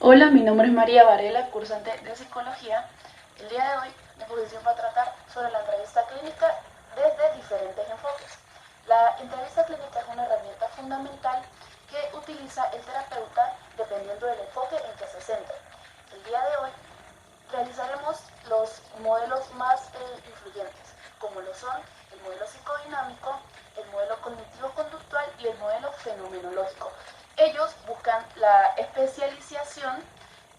Hola, mi nombre es María Varela, cursante de Psicología. El día de hoy mi exposición va a tratar sobre la entrevista clínica desde diferentes enfoques. La entrevista clínica es una herramienta fundamental que utiliza el terapeuta dependiendo del enfoque en que se centre. El día de hoy realizaremos los modelos más influyentes, como lo son el modelo psicodinámico, el modelo cognitivo-conductual y el modelo fenomenológico. Ellos buscan la especialización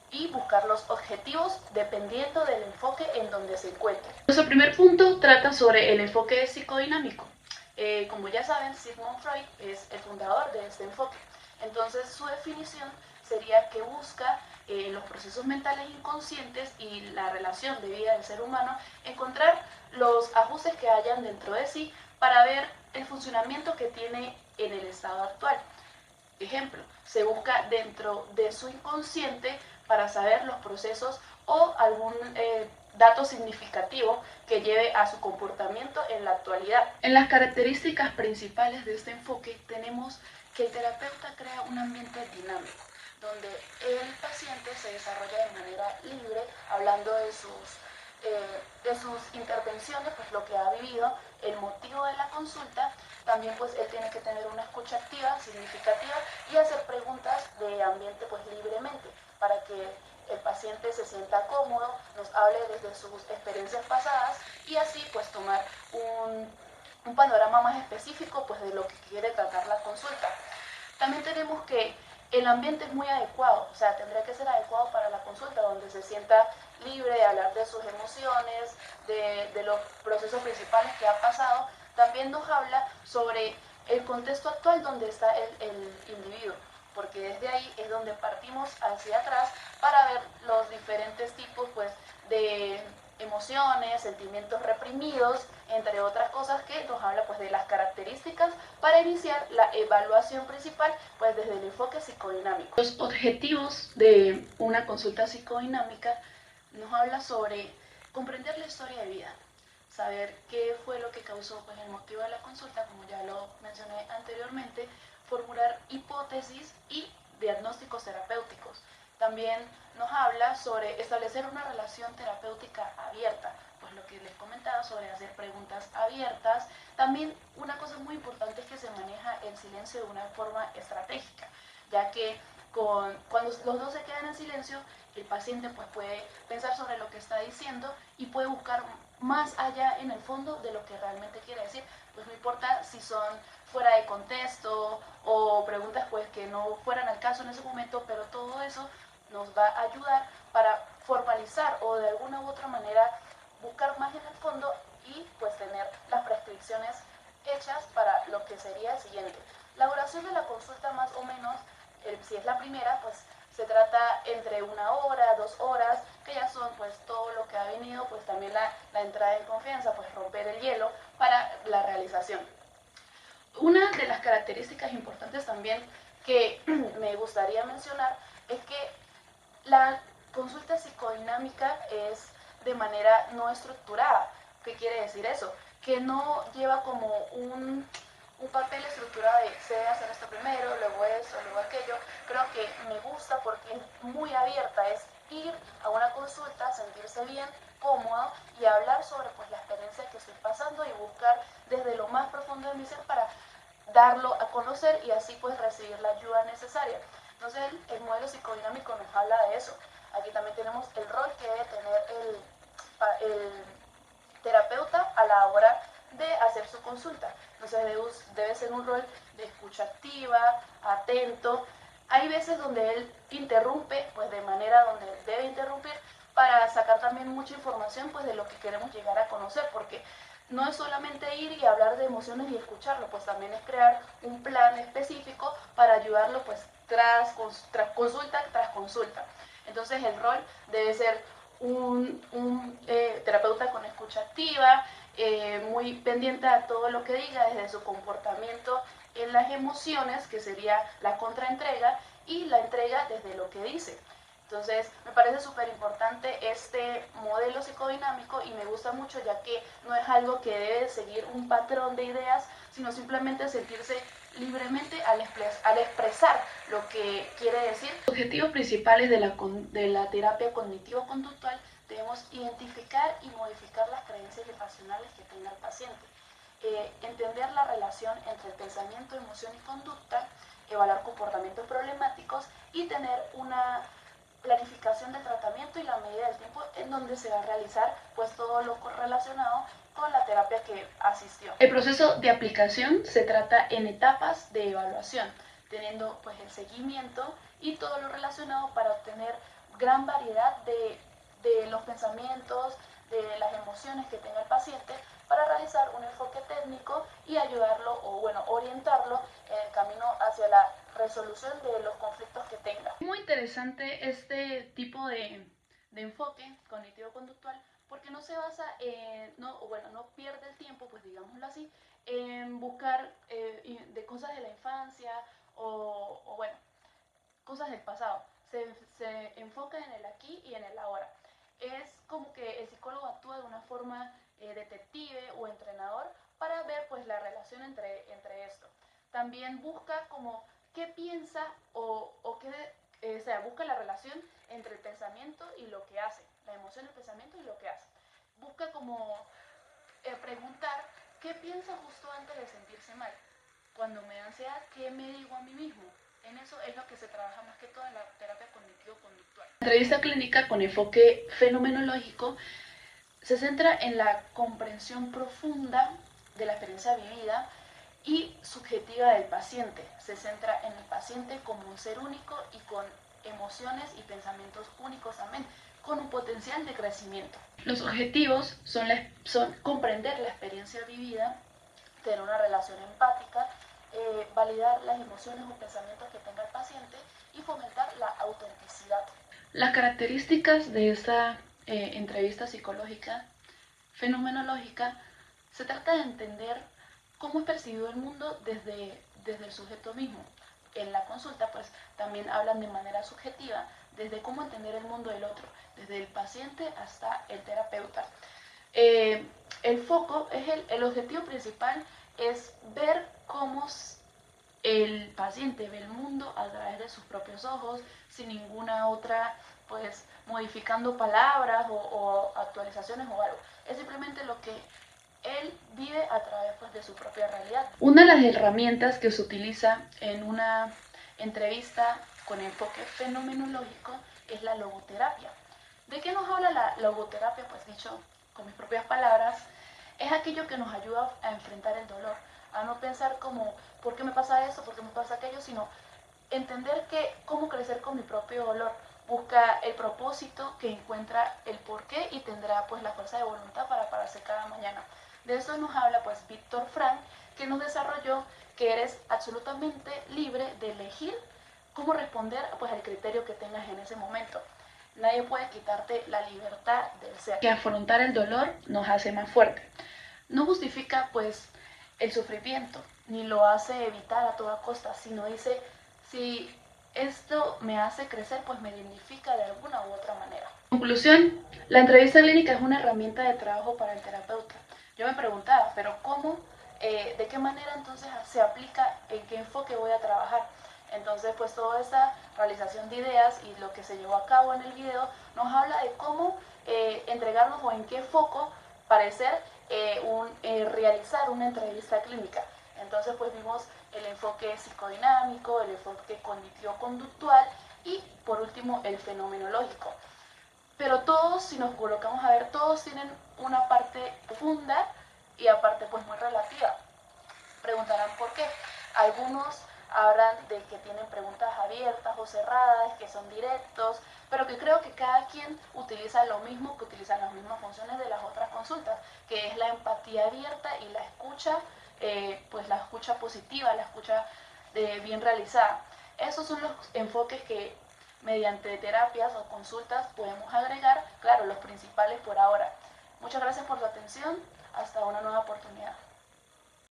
y buscar los objetivos dependiendo del enfoque en donde se encuentre. Nuestro primer punto trata sobre el enfoque psicodinámico. Como ya saben, Sigmund Freud es el fundador de este enfoque. Entonces, su definición sería que busca los procesos mentales inconscientes y la relación de vida del ser humano, encontrar los ajustes que hayan dentro de sí para ver el funcionamiento que tiene en el estado actual. Ejemplo, se busca dentro de su inconsciente para saber los procesos o algún dato significativo que lleve a su comportamiento en la actualidad. En las características principales de este enfoque tenemos que el terapeuta crea un ambiente dinámico, donde el paciente se desarrolla de manera libre, hablando de sus intervenciones, pues lo que ha vivido, el motivo de la consulta. También pues él tiene que tener una escucha activa, significativa, y hacer preguntas de ambiente pues libremente, para que el paciente se sienta cómodo, nos hable desde sus experiencias pasadas y así pues tomar un panorama más específico pues de lo que quiere tratar la consulta. También tenemos que el ambiente es muy adecuado, o sea, tendría que ser adecuado para la consulta, donde se sienta libre de hablar de sus emociones, de los procesos principales que ha pasado. También nos habla sobre el contexto actual donde está el individuo, porque desde ahí es donde partimos hacia atrás para ver los diferentes tipos pues, de emociones, sentimientos reprimidos, entre otras cosas que nos habla pues de las características para iniciar la evaluación principal pues desde el enfoque psicodinámico. Los objetivos de una consulta psicodinámica nos habla sobre comprender la historia de vida, saber qué fue lo que causó pues, el motivo de la consulta, como ya lo mencioné anteriormente, formular hipótesis y diagnósticos terapéuticos. También nos habla sobre establecer una relación terapéutica abierta, pues lo que les comentaba sobre hacer preguntas abiertas. También una cosa muy importante es que se maneja el silencio de una forma estratégica, ya que cuando los dos se quedan en silencio, el paciente pues, puede pensar sobre lo que está diciendo y puede buscar más allá en el fondo de lo que realmente quiere decir. Pues no importa si son fuera de contexto o preguntas pues que no fueran al caso en ese momento, pero todo eso nos va a ayudar para formalizar o de alguna u otra manera buscar más en el fondo y pues tener las prescripciones hechas para lo que sería el siguiente. La duración de la consulta más o menos, si es la primera, pues se trata entre 1 hora, 2 horas, que ya son pues todo lo que ha venido, pues también la entrada en confianza, pues romper el hielo para la realización. Una de las características importantes también que me gustaría mencionar es que la consulta psicodinámica es de manera no estructurada. ¿Qué quiere decir eso? Que no lleva como un papel estructurado de se debe hacer esto primero, luego eso, luego aquello. Creo que me gusta porque es muy abierta, es ir a una consulta, sentirse bien, cómodo y hablar sobre pues, la experiencia que estoy pasando y buscar desde lo más profundo de mi ser para darlo a conocer y así pues recibir la ayuda necesaria. Entonces el modelo psicodinámico nos habla de eso. Aquí también tenemos el rol que debe tener el terapeuta a la hora de hacer su consulta. Entonces debe ser un rol de escucha activa, atento. Hay veces donde él interrumpe, pues de manera donde debe interrumpir para sacar también mucha información pues de lo que queremos llegar a conocer, porque no es solamente ir y hablar de emociones y escucharlo, pues también es crear un plan específico para ayudarlo pues tras consulta tras consulta. Entonces el rol debe ser un terapeuta con escucha activa, muy pendiente a todo lo que diga, desde su comportamiento en las emociones, que sería la contraentrega, y la entrega desde lo que dice. Entonces, me parece súper importante este modelo psicodinámico y me gusta mucho ya que no es algo que debe seguir un patrón de ideas, sino simplemente sentirse libremente al expresar lo que quiere decir. Los objetivos principales de la terapia cognitivo-conductual: debemos identificar y modificar las creencias irracionales que tenga el paciente, entender la relación entre el pensamiento, emoción y conducta, evaluar comportamientos problemáticos y tener una planificación del tratamiento y la medida del tiempo en donde se va a realizar pues todo lo relacionado con la terapia que asistió. El proceso de aplicación se trata en etapas de evaluación, teniendo pues el seguimiento y todo lo relacionado para obtener gran variedad de los pensamientos, de las emociones que tenga el paciente, para realizar un enfoque técnico y ayudarlo o bueno, orientarlo en el camino hacia la resolución de los conflictos que tenga. Muy interesante este tipo de enfoque cognitivo-conductual, porque no se basa en, no pierde el tiempo, pues digámoslo así, en buscar de cosas de la infancia o bueno, cosas del pasado. Se enfoca en el aquí y en el ahora. Es como que el psicólogo actúa de una forma detective o entrenador para ver pues la relación entre esto. También busca como qué piensa o qué, o sea, busca la relación entre el pensamiento y lo que hace, la emoción, el pensamiento y lo que hace. Busca como preguntar qué piensa justo antes de sentirse mal. Cuando me da ansiedad, ¿qué me digo a mí mismo? En eso es lo que se trabaja más que todo en la terapia cognitivo-conductual. La entrevista clínica con enfoque fenomenológico se centra en la comprensión profunda de la experiencia vivida y subjetiva del paciente. Se centra en el paciente como un ser único y con emociones y pensamientos únicos también, con un potencial de crecimiento. Los objetivos son comprender la experiencia vivida, tener una relación empática, validar las emociones o pensamientos que tenga el paciente y fomentar la autenticidad. Las características de esta entrevista psicológica fenomenológica: se trata de entender cómo es percibido el mundo desde el sujeto mismo. En la consulta pues también hablan de manera subjetiva, desde cómo entender el mundo del otro, desde el paciente hasta el terapeuta. El foco es el objetivo principal es ver cómo el paciente ve el mundo a través de sus propios ojos, sin ninguna otra, pues modificando palabras o actualizaciones o algo. Es simplemente lo que él vive a través pues, de su propia realidad. Una de las herramientas que se utiliza en una entrevista con enfoque fenomenológico es la logoterapia. ¿De qué nos habla la logoterapia? Pues dicho con mis propias palabras, es aquello que nos ayuda a enfrentar el dolor, a no pensar como, ¿por qué me pasa eso? ¿Por qué me pasa aquello? Sino entender que cómo crecer con mi propio dolor. Busca el propósito que encuentra el porqué y tendrá pues la fuerza de voluntad para pararse cada mañana. De eso nos habla pues Víctor Frank, que nos desarrolló que eres absolutamente libre de elegir cómo responder pues al criterio que tengas en ese momento. Nadie puede quitarte la libertad del ser. Que afrontar el dolor nos hace más fuerte. No justifica pues el sufrimiento, ni lo hace evitar a toda costa, sino dice, si esto me hace crecer, pues me dignifica de alguna u otra manera. Conclusión: la entrevista clínica es una herramienta de trabajo para el terapeuta. Yo me preguntaba, pero ¿cómo? ¿De qué manera entonces se aplica? ¿En qué enfoque voy a trabajar? Entonces, pues toda esa realización de ideas y lo que se llevó a cabo en el video nos habla de cómo entregarnos o en qué foco parecer realizar una entrevista clínica. Entonces, pues vimos el enfoque psicodinámico, el enfoque cognitivo-conductual y, por último, el fenomenológico. Pero todos, si nos colocamos a ver, todos tienen una parte profunda y aparte pues muy relativa. Preguntarán por qué. Algunos hablan de que tienen preguntas abiertas o cerradas, que son directos, pero que creo que cada quien utiliza lo mismo, que utilizan las mismas funciones de las otras consultas, que es la empatía abierta y la escucha, pues la escucha positiva, la escucha bien realizada. Esos son los enfoques que mediante terapias o consultas podemos agregar, claro, los principales por ahora. Muchas gracias por su atención, hasta una nueva oportunidad.